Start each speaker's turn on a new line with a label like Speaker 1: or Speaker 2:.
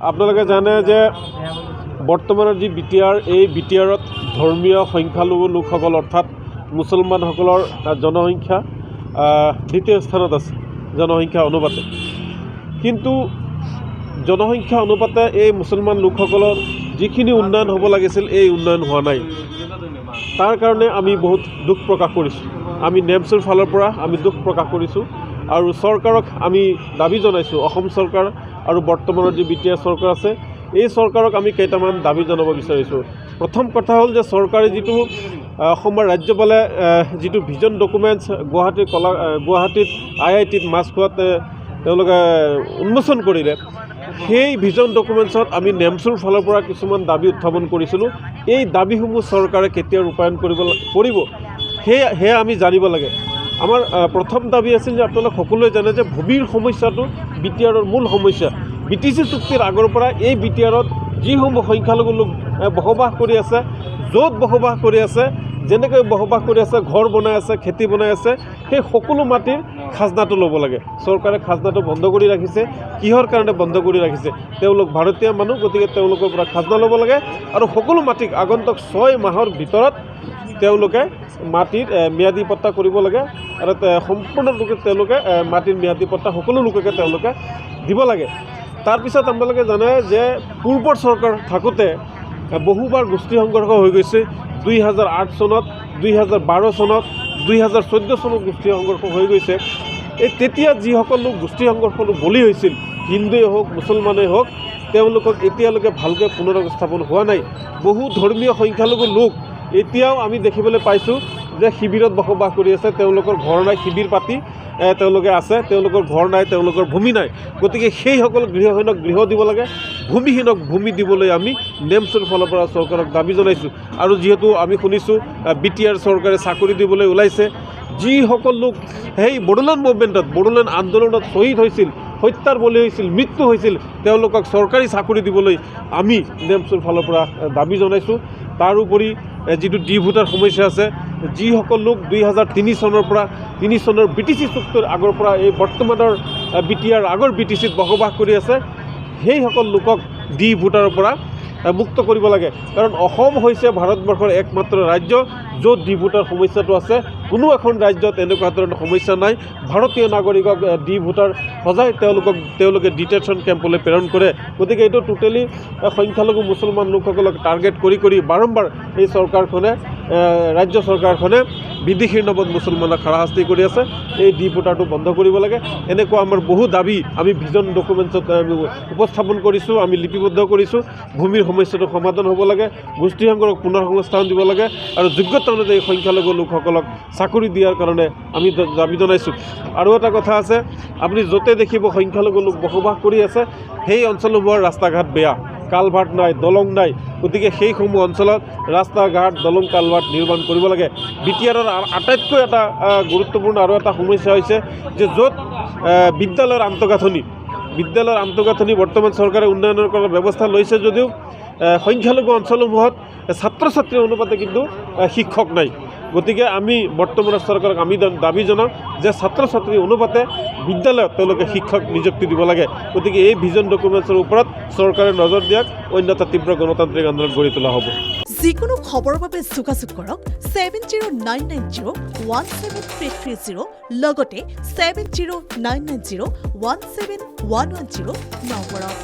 Speaker 1: আপোনালোকে জানে যে বৰ্তমানৰ যি বিটিআৰ এই বিটিআৰত ধৰ্মীয় সংখ্যালঘু লোকসকল অৰ্থাৎ মুছলমানসকলৰ জনসংখ্যা দ্বিতীয় স্থানত আছে জনসংখ্যা অনুপাতে। কিন্তু জনসংখ্যা অনুপাতে এই মুছলমান লোকসকলৰ যিখিনি উন্নয়ন হ'ব লাগিছিল এই উন্নয়ন হোৱা নাই। তাৰ কাৰণে আমি বহুত দুখ প্ৰকাশ কৰিছোঁ। আমি নেমচৰ ফালৰ পৰা আমি দুখ প্ৰকাশ কৰিছোঁ আৰু চৰকাৰক আমি দাবী জনাইছোঁ। অসম চৰকাৰ আৰু বৰ্তমানৰ যি বিটিআৰ চৰকাৰ আছে এই চৰকাৰক আমি কেইটামান দাবী জনাব বিচাৰিছোঁ। প্ৰথম কথা হ'ল যে চৰকাৰে যিটো অসমৰ ৰাজ্যপালে যিটো ভিজন ডকুমেণ্টছ গুৱাহাটীত IITত মাছখোৱাত তেওঁলোকে উন্মোচন কৰিলে, সেই ভিজন ডকুমেণ্টছত আমি নেমচৰ ফালৰ পৰা কিছুমান দাবী উত্থাপন কৰিছিলোঁ। এই দাবীসমূহ চৰকাৰে কেতিয়া ৰূপায়ণ কৰিব সেয়া আমি জানিব লাগে। আমাৰ প্ৰথম দাবী আছিল যে আপোনালোক সকলোৱে জানে যে ভূমিৰ সমস্যাটো বিটিআৰৰ মূল সমস্যা। BTC চুক্তিৰ আগৰ পৰা এই বিটিআৰত যিসমূহ সংখ্যালঘু লোক বসবাস কৰি আছে, য'ত বসবাস কৰি আছে, যেনেকৈ বসবাস কৰি আছে, ঘৰ বনাই আছে, খেতি বনাই আছে, সেই সকলো মাটিৰ খাজনাটো ল'ব লাগে। চৰকাৰে খাজনাটো বন্ধ কৰি ৰাখিছে। কিহৰ কাৰণে বন্ধ কৰি ৰাখিছে? তেওঁলোক ভাৰতীয় মানুহ, গতিকে তেওঁলোকৰ পৰা খাজনা ল'ব লাগে আৰু সকলো মাটিক আগন্তুক 6 মাহৰ ভিতৰত তেওঁলোকে মাটিৰ ম্যাদী পট্টা কৰিব লাগে আৰু সম্পূৰ্ণৰূপে তেওঁলোকে মাটিৰ ম্যাদী পট্টা সকলো লোককে তেওঁলোকে দিব লাগে। তাৰপিছত আপোনালোকে জানে যে পূৰ্বৰ চৰকাৰ থাকোঁতে বহুবাৰ গোষ্ঠী সংঘৰ্ষ হৈ গৈছে। 2008 চনত, 2012 চনত, 2014 চনত গোষ্ঠী সংঘৰ্ষ হৈ গৈছে। এই তেতিয়া যিসকল লোক গোষ্ঠী সংঘৰ্ষৰ বলি হৈছিল, হিন্দুৱে হওক মুছলমানেই হওক, তেওঁলোকক এতিয়ালৈকে ভালকৈ পুনৰস্থাপন হোৱা নাই। বহু ধৰ্মীয় সংখ্যালঘু লোক এতিয়াও আমি দেখিবলৈ পাইছোঁ যে শিবিৰত বসবাস কৰি আছে। তেওঁলোকৰ ঘৰ নাই, শিবিৰ পাতি তেওঁলোকে আছে, তেওঁলোকৰ ঘৰ নাই, তেওঁলোকৰ ভূমি নাই। গতিকে সেইসকল গৃহহীনক গৃহ দিব লাগে, ভূমিহীনক ভূমি দিবলৈ আমি নেমচৰ ফালৰ পৰা চৰকাৰক দাবী জনাইছোঁ। আৰু যিহেতু আমি শুনিছোঁ বিটিআৰ চৰকাৰে চাকৰি দিবলৈ ওলাইছে, যিসকল লোক সেই বড়োলেণ্ড মুভমেণ্টত, বড়োলেণ্ড আন্দোলনত শ্বহীদ হৈছিল, হত্যাৰ বলি হৈছিল, মৃত্যু হৈছিল, তেওঁলোকক চৰকাৰী চাকৰি দিবলৈ আমি নেমচৰ ফালৰ পৰা দাবী জনাইছোঁ। তাৰোপৰি যিটো ভোটাৰ সমস্যা আছে, যিসকল লোক 2003 চনৰ পৰা 3 চনৰ BTC চুক্তিৰ আগৰ পৰা এই বৰ্তমানৰ বিটিআৰ আগৰ BTCত বসবাস কৰি আছে, সেইসকল লোকক ভোটাৰৰ পৰা মুক্ত কৰিব লাগে। কাৰণ অসম হৈছে ভাৰতবৰ্ষৰ একমাত্ৰ ৰাজ্য য'ত ভোটাৰ সমস্যাটো আছে। কোনো এখন ৰাজ্যত এনেকুৱা ধৰণৰ সমস্যা নাই। ভাৰতীয় নাগৰিকক ভোটাৰ সজাই তেওঁলোকে ডিটেনশ্যন কেম্পলৈ প্ৰেৰণ কৰে। গতিকে এইটো টোটেলি সংখ্যালঘু মুছলমান লোকসকলক টাৰ্গেট কৰি বাৰম্বাৰ এই চৰকাৰখনে, ৰাজ্য চৰকাৰখনে বিদেশীৰ নামত মুছলমানক হাৰাশাস্তি কৰি আছে। এই ভোটাৰটো বন্ধ কৰিব লাগে। এনেকুৱা আমাৰ বহু দাবী আমি ভিজন ডকুমেণ্টছত উপস্থাপন কৰিছোঁ, আমি লিপিবদ্ধ কৰিছোঁ। ভূমিৰ সমস্যাটো সমাধান হ'ব লাগে, গোষ্ঠী সংঘৰ্ষক পুনৰ সংস্থাপন দিব লাগে আৰু যোগ্যতা অনুযায়ী সংখ্যালঘু লোকসকলক চাকৰি দিয়াৰ কাৰণে আমি দাবী জনাইছোঁ। আৰু এটা কথা আছে, আপুনি য'তে দেখিব সংখ্যালঘু লোক বসবাস কৰি আছে, সেই অঞ্চলসমূহৰ ৰাস্তা ঘাট বেয়া, কালভাৰ্ট নাই, দলং নাই। গতিকে সেইসমূহ অঞ্চলত ৰাস্তা ঘাট, দলং, কালভাৰ্ট নিৰ্মাণ কৰিব লাগে। বিটিআৰৰ আটাইতকৈ এটা গুৰুত্বপূৰ্ণ আৰু এটা সমস্যা হৈছে যে য'ত বিদ্যালয়ৰ আন্তঃগাঁথনি বৰ্তমান চৰকাৰে উন্নয়নৰ কৰাৰ ব্যৱস্থা লৈছে যদিও সংখ্যালঘু অঞ্চলসমূহত ছাত্ৰ ছাত্ৰীৰ অনুপাতে কিন্তু শিক্ষক নাই। গতিকে আমি বৰ্তমানৰ চৰকাৰক আমি দাবী জনাওঁ যে ছাত্ৰ ছাত্ৰীৰ অনুপাতে বিদ্যালয়ত তেওঁলোকে শিক্ষক নিযুক্তি দিব লাগে। গতিকে এই ভিজন ডকুমেণ্টছৰ ওপৰত চৰকাৰে নজৰ দিয়ক, অন্যথা তীব্ৰ গণতান্ত্ৰিক আন্দোলন গঢ়ি তোলা হ'ব।
Speaker 2: যিকোনো খবৰৰ বাবে যোগাযোগ কৰক 7099017330 লগতে 7099017110 নম্বৰত।